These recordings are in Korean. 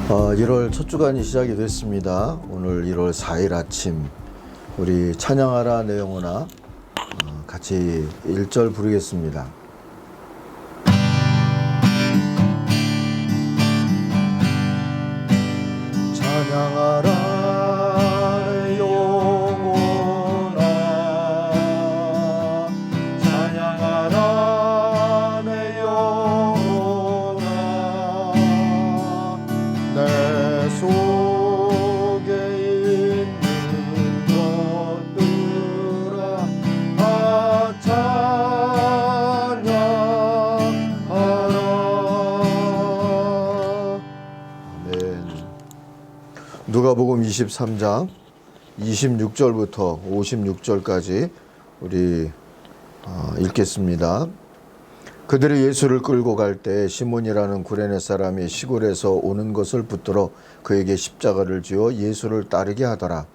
1월 첫 주간이 시작이 됐습니다. 오늘 1월 4일 아침 우리 찬양하라 내 영혼아 같이 1절 부르겠습니다. 찬양하라 내 영혼아 찬양하라 내 영혼아 내 속에 있는 것들아 다 찬양하라. 아멘. 누가복음 23장 26절부터 56절까지 우리 읽겠습니다. 그들이 예수를 끌고 갈 때 시몬이라는 구레네 사람이 시골에서 오는 것을 붙들어 그에게 십자가를 지어 예수를 따르게 하더라.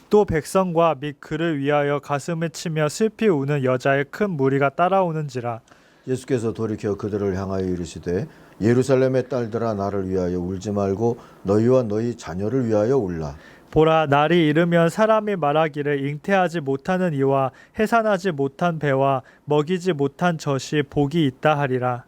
또 백성과 및 그를 위하여 가슴을 치며 슬피 우는 여자의 큰 무리가 따라오는지라. 예수께서 돌이켜 그들을 향하여 이르시되 예루살렘의 딸들아 나를 위하여 울지 말고 너희와 너희 자녀를 위하여 울라. 보라, 날이 이르면 사람이 말하기를 잉태하지 못하는 이와 해산하지 못한 배와 먹이지 못한 젖이 복이 있다 하리라.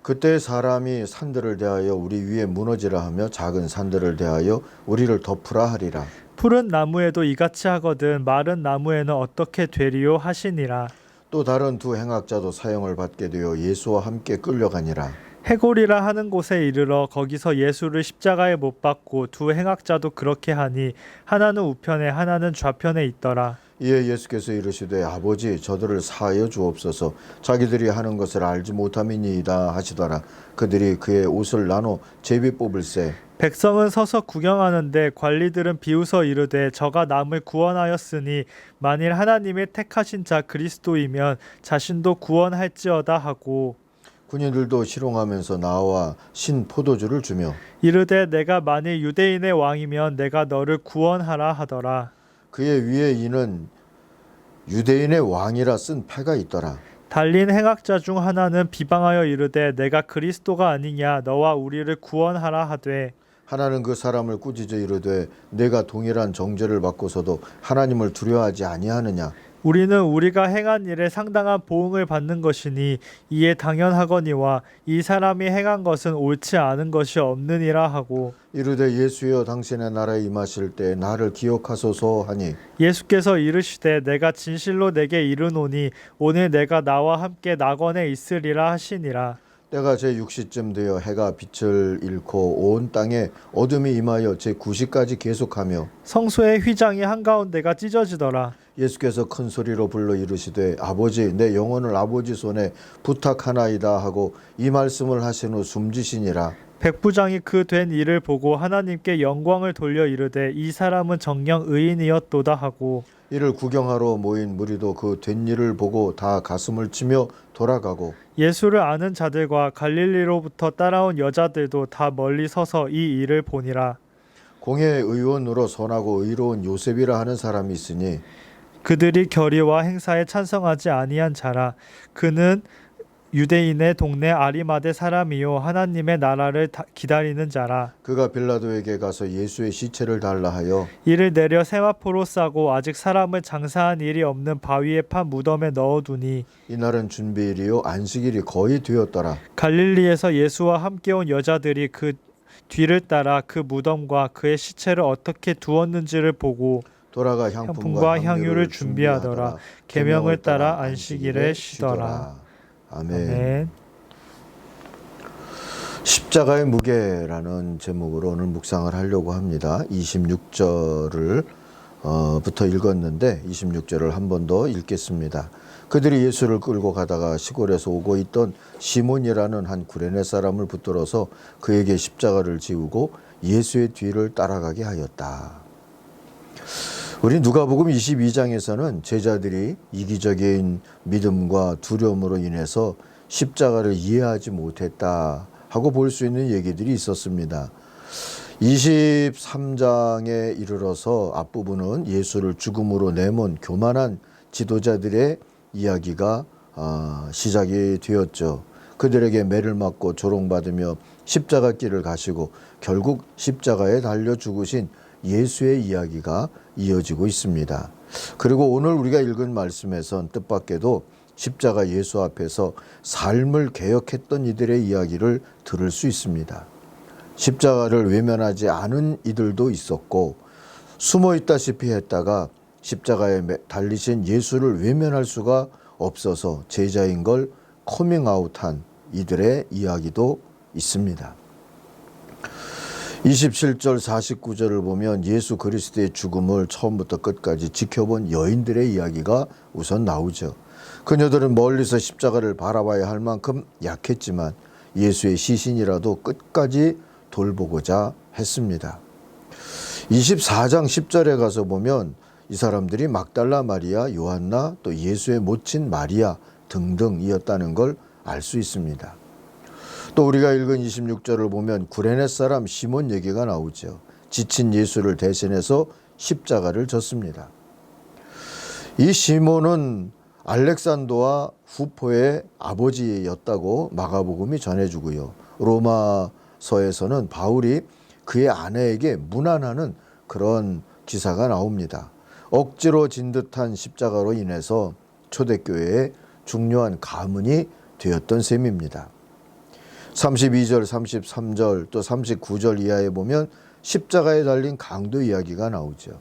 그때 사람이 산들을 대하여 우리 위에 무너지라 하며 작은 산들을 대하여 우리를 덮으라 하리라. 푸른 나무에도 이같이 하거든 마른 나무에는 어떻게 되리요 하시니라. 또 다른 두 행악자도 사형을 받게 되어 예수와 함께 끌려가니라. 해골이라 하는 곳에 이르러 거기서 예수를 십자가에 못 박고 두 행악자도 그렇게 하니 하나는 우편에 하나는 좌편에 있더라. 이에 예수께서 이르시되 아버지 저들을 사하여 주옵소서 자기들이 하는 것을 알지 못함이니이다 하시더라. 그들이 그의 옷을 나눠 제비 뽑을세. 백성은 서서 구경하는데 관리들은 비웃어 이르되 저가 남을 구원하였으니 만일 하나님의 택하신 자 그리스도이면 자신도 구원할지어다 하고 군인들도 희롱하면서 나와 신 포도주를 주며 이르되 내가 만일 유대인의 왕이면 내가 너를 구원하라 하더라. 그의 위에 이는 유대인의 왕이라 쓴 패가 있더라. 달린 행악자 중 하나는 비방하여 이르되 내가 그리스도가 아니냐 너와 우리를 구원하라 하되 하나는 그 사람을 꾸짖어 이르되 내가 동일한 정죄를 받고서도 하나님을 두려워하지 아니하느냐. 우리는 우리가 행한 일에 상당한 보응을 받는 것이니 이에 당연하거니와 이 사람이 행한 것은 옳지 않은 것이 없느니라 하고 이르되 예수여 당신의 나라에 임하실 때 나를 기억하소서 하니 예수께서 이르시되 내가 진실로 내게 이르노니 오늘 내가 나와 함께 낙원에 있으리라 하시니라. 때가 제6시쯤 되어 해가 빛을 잃고 온 땅에 어둠이 임하여 제9시까지 계속하며 성소의 휘장이 한가운데가 찢어지더라. 예수께서 큰 소리로 불러 이르시되 아버지 내 영혼을 아버지 손에 부탁하나이다 하고 이 말씀을 하신 후 숨지시니라. 백부장이 그 된 일을 보고 하나님께 영광을 돌려 이르되 이 사람은 정녕 의인이었도다 하고 이를 구경하러 모인 무리도 그 된 일을 보고 다 가슴을 치며 돌아가고 예수를 아는 자들과 갈릴리로부터 따라온 여자들도 다 멀리 서서 이 일을 보니라. 공회 의원으로 선하고 의로운 요셉이라 하는 사람이 있으니 그들이 결의와 행사에 찬성하지 아니한 자라. 그는 유대인의 동네 아리마대 사람이요 하나님의 나라를 기다리는 자라. 그가 빌라도에게 가서 예수의 시체를 달라 하여 이를 내려 세마포로 싸고 아직 사람을 장사한 일이 없는 바위에 판 무덤에 넣어두니 이날은 준비일이요 안식일이 거의 되었더라. 갈릴리에서 예수와 함께 온 여자들이 그 뒤를 따라 그 무덤과 그의 시체를 어떻게 두었는지를 보고 돌아가 향품과 향유를 준비하더라. 계명을 따라 안식일에 쉬더라. 아멘. 십자가의 무게라는 제목으로 오늘 묵상을 하려고 합니다. 26절을 부터 읽었는데 26절을 한 번 더 읽겠습니다. 그들이 예수를 끌고 가다가 시골에서 오고 있던 시몬이라는 한 구레네 사람을 붙들어서 그에게 십자가를 지우고 예수의 뒤를 따라가게 하였다. 우리 누가복음 22장에서는 제자들이 이기적인 믿음과 두려움으로 인해서 십자가를 이해하지 못했다 하고 볼 수 있는 얘기들이 있었습니다. 23장에 이르러서 앞부분은 예수를 죽음으로 내몬 교만한 지도자들의 이야기가 시작이 되었죠. 그들에게 매를 맞고 조롱받으며 십자가 길을 가시고 결국 십자가에 달려 죽으신 예수의 이야기가 이어지고 있습니다. 그리고 오늘 우리가 읽은 말씀에선 뜻밖에도 십자가 예수 앞에서 삶을 개혁했던 이들의 이야기를 들을 수 있습니다. 십자가를 외면하지 않은 이들도 있었고 숨어 있다시피 했다가 십자가에 달리신 예수를 외면할 수가 없어서 제자인 걸 커밍아웃한 이들의 이야기도 있습니다. 27절 49절을 보면 예수 그리스도의 죽음을 처음부터 끝까지 지켜본 여인들의 이야기가 우선 나오죠. 그녀들은 멀리서 십자가를 바라봐야 할 만큼 약했지만 예수의 시신이라도 끝까지 돌보고자 했습니다. 24장 10절에 가서 보면 이 사람들이 막달라 마리아, 요한나, 또 예수의 모친 마리아 등등이었다는 걸 알 수 있습니다. 또 우리가 읽은 26절을 보면 구레네 사람 시몬 얘기가 나오죠. 지친 예수를 대신해서 십자가를 졌습니다. 이 시몬은 알렉산더와 후포의 아버지였다고 마가복음이 전해주고요. 로마서에서는 바울이 그의 아내에게 문안하는 그런 기사가 나옵니다. 억지로 진 듯한 십자가로 인해서 초대교회의 중요한 가문이 되었던 셈입니다. 32절, 33절, 또 39절 이하에 보면 십자가에 달린 강도 이야기가 나오죠.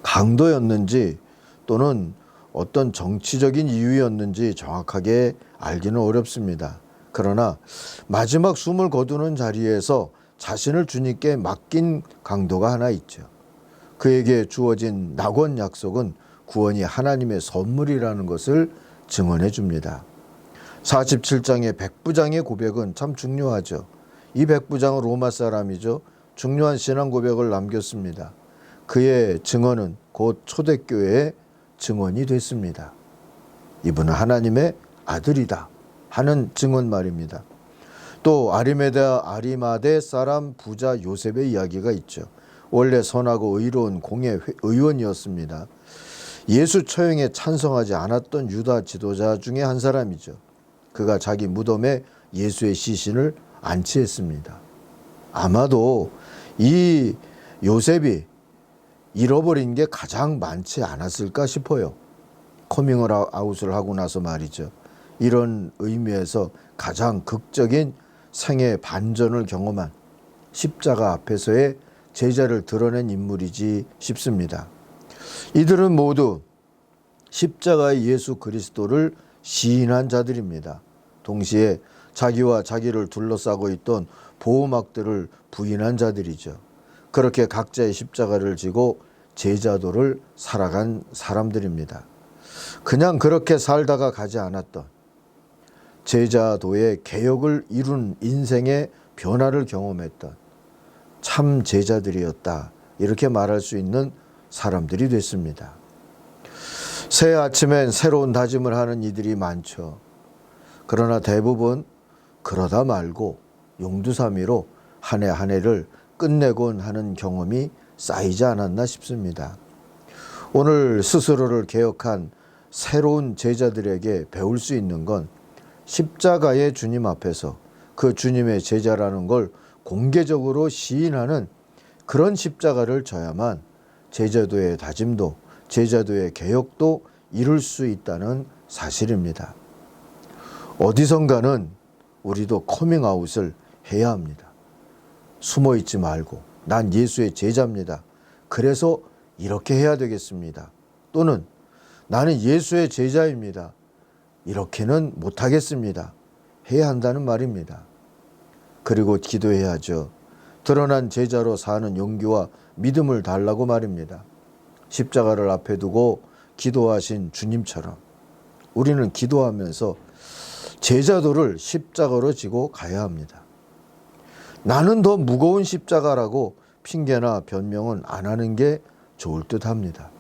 강도였는지 또는 어떤 정치적인 이유였는지 정확하게 알기는 어렵습니다. 그러나 마지막 숨을 거두는 자리에서 자신을 주님께 맡긴 강도가 하나 있죠. 그에게 주어진 낙원 약속은 구원이 하나님의 선물이라는 것을 증언해 줍니다. 47장의 백부장의 고백은 참 중요하죠. 이 백부장은 로마 사람이죠. 중요한 신앙 고백을 남겼습니다. 그의 증언은 곧 초대교회의 증언이 됐습니다. 이분은 하나님의 아들이다 하는 증언 말입니다. 또 아리마대 사람 부자 요셉의 이야기가 있죠. 원래 선하고 의로운 공의 의원이었습니다. 예수 처형에 찬성하지 않았던 유다 지도자 중에 한 사람이죠. 그가 자기 무덤에 예수의 시신을 안치했습니다. 아마도 이 요셉이 잃어버린 게 가장 많지 않았을까 싶어요. 커밍아웃을 하고 나서 말이죠. 이런 의미에서 가장 극적인 생애 반전을 경험한 십자가 앞에서의 제자를 드러낸 인물이지 싶습니다. 이들은 모두 십자가의 예수 그리스도를 시인한 자들입니다. 동시에 자기와 자기를 둘러싸고 있던 보호막들을 부인한 자들이죠. 그렇게 각자의 십자가를 지고 제자도를 살아간 사람들입니다. 그냥 그렇게 살다가 가지 않았던 제자도의 개혁을 이룬 인생의 변화를 경험했던 참 제자들이었다. 이렇게 말할 수 있는 사람들이 됐습니다. 새 아침엔 새로운 다짐을 하는 이들이 많죠. 그러나 대부분 그러다 말고 용두사미로 한 해 한 해를 끝내곤 하는 경험이 쌓이지 않았나 싶습니다. 오늘 스스로를 개혁한 새로운 제자들에게 배울 수 있는 건 십자가의 주님 앞에서 그 주님의 제자라는 걸 공개적으로 시인하는 그런 십자가를 져야만 제자도의 다짐도 제자도의 개혁도 이룰 수 있다는 사실입니다. 어디선가는 우리도 커밍아웃을 해야 합니다. 숨어 있지 말고 난 예수의 제자입니다. 그래서 이렇게 해야 되겠습니다. 또는 나는 예수의 제자입니다. 이렇게는 못하겠습니다. 해야 한다는 말입니다. 그리고 기도해야죠. 드러난 제자로 사는 용기와 믿음을 달라고 말입니다. 십자가를 앞에 두고 기도하신 주님처럼 우리는 기도하면서 제자도를 십자가로 지고 가야 합니다. 나는 더 무거운 십자가라고 핑계나 변명은 안 하는 게 좋을 듯 합니다.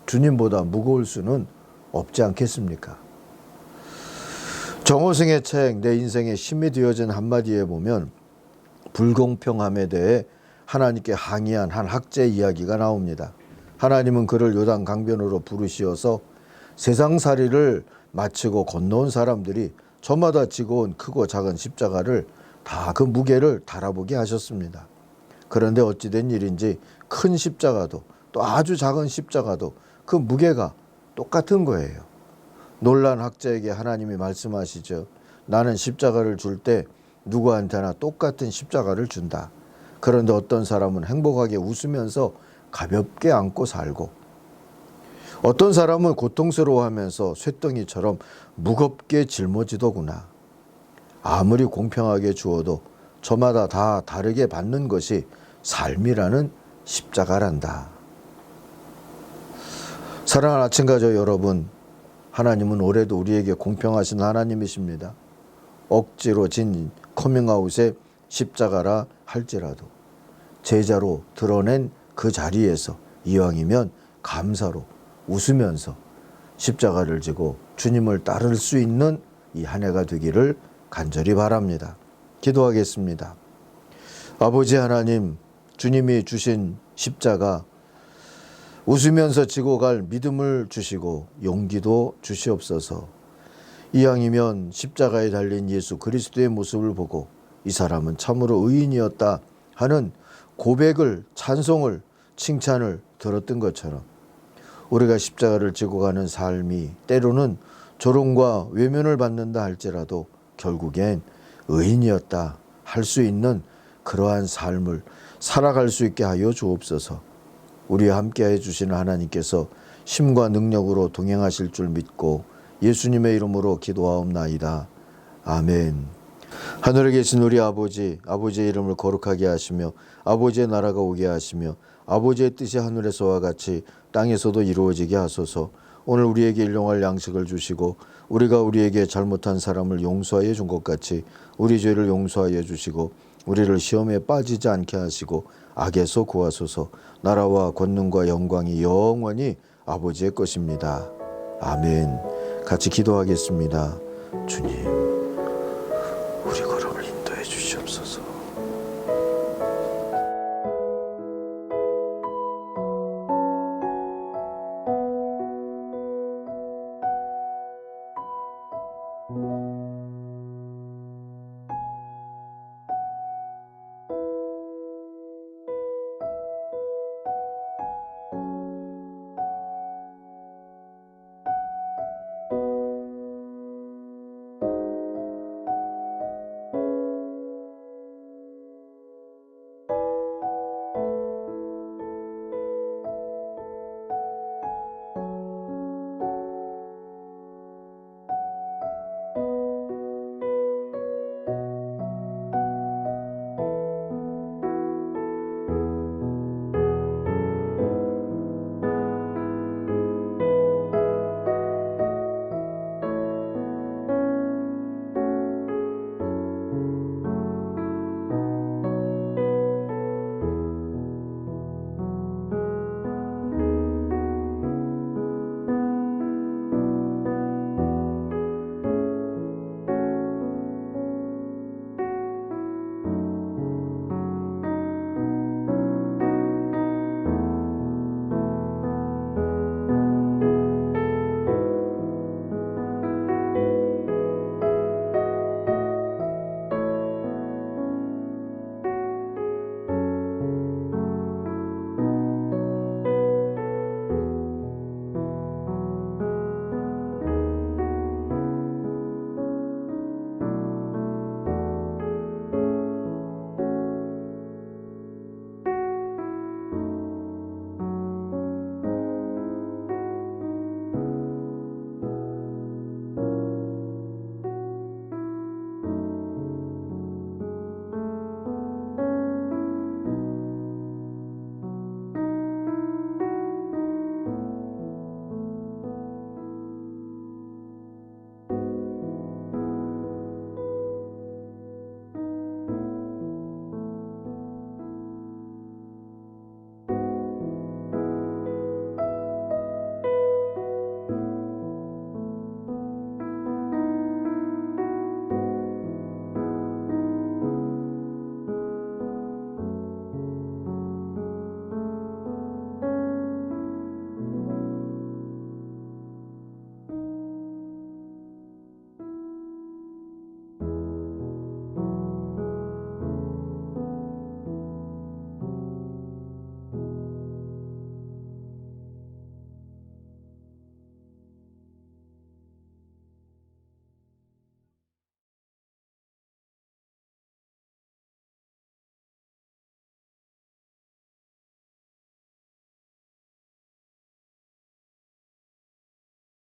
주님보다 무거울 수는 없지 않겠습니까? 정호승의 책 내 인생의 힘이 되어진 한마디에 보면 불공평함에 대해 하나님께 항의한 한 학자의 이야기가 나옵니다. 하나님은 그를 요단 강변으로 부르시어서 세상살이를 마치고 건너온 사람들이 저마다 지고 온 크고 작은 십자가를 다 그 무게를 달아보게 하셨습니다. 그런데 어찌된 일인지 큰 십자가도 또 아주 작은 십자가도 그 무게가 똑같은 거예요. 놀란 학자에게 하나님이 말씀하시죠. 나는 십자가를 줄 때 누구한테나 똑같은 십자가를 준다. 그런데 어떤 사람은 행복하게 웃으면서 가볍게 안고 살고, 어떤 사람은 고통스러워하면서 쇳덩이처럼 무겁게 짊어지더구나. 아무리 공평하게 주어도 저마다 다 다르게 받는 것이 삶이라는 십자가란다. 사랑하는 아침가족 여러분, 하나님은 올해도 우리에게 공평하신 하나님이십니다. 억지로 진 커밍아웃의 십자가라 할지라도 제자로 드러낸 그 자리에서 이왕이면 감사로 웃으면서 십자가를 지고 주님을 따를 수 있는 이 한 해가 되기를 간절히 바랍니다. 기도하겠습니다. 아버지 하나님, 주님이 주신 십자가 웃으면서 지고 갈 믿음을 주시고 용기도 주시옵소서. 이왕이면 십자가에 달린 예수 그리스도의 모습을 보고 이 사람은 참으로 의인이었다 하는 고백을, 찬송을, 칭찬을 들었던 것처럼 우리가 십자가를 지고 가는 삶이 때로는 조롱과 외면을 받는다 할지라도 결국엔 의인이었다 할 수 있는 그러한 삶을 살아갈 수 있게 하여 주옵소서. 우리와 함께해 주시는 하나님께서 힘과 능력으로 동행하실 줄 믿고 예수님의 이름으로 기도하옵나이다. 아멘. 하늘에 계신 우리 아버지, 아버지의 이름을 거룩하게 하시며 아버지의 나라가 오게 하시며 아버지의 뜻이 하늘에서와 같이 땅에서도 이루어지게 하소서. 오늘 우리에게 일용할 양식을 주시고 우리가 우리에게 잘못한 사람을 용서하여 준 것 같이 우리 죄를 용서하여 주시고 우리를 시험에 빠지지 않게 하시고 악에서 구하소서. 나라와 권능과 영광이 영원히 아버지의 것입니다. 아멘. 같이 기도하겠습니다. 주님, 우리